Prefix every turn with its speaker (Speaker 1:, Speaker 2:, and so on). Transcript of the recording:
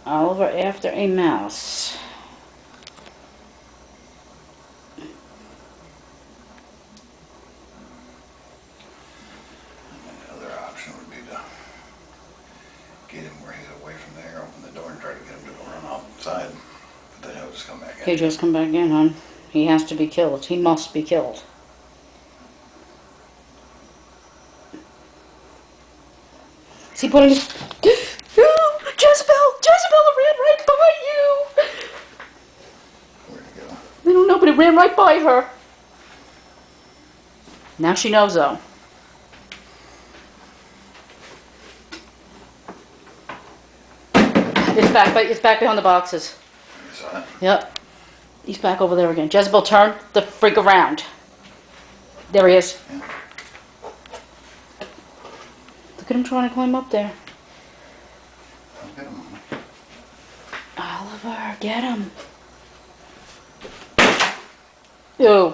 Speaker 1: Oliver after a mouse.
Speaker 2: Another option would be to get him where he's away from there, open the door and try to get him to run outside. But then he'll just come back in.
Speaker 1: He'll just come back in, hon. He has to be killed. He must be killed. Is he putting his... Oh, Jezebel! Jezebel, it ran right by you!
Speaker 2: Where'd he go?
Speaker 1: I don't know, but it ran right by her. Now she knows, though. It's back behind the boxes.
Speaker 2: You saw it?
Speaker 1: Yep. He's back over there again. Jezebel, turn the freak around. There he is.
Speaker 2: Yeah.
Speaker 1: Look at him trying to climb up there.
Speaker 2: I'll get him.
Speaker 1: Oliver, get him. Ew.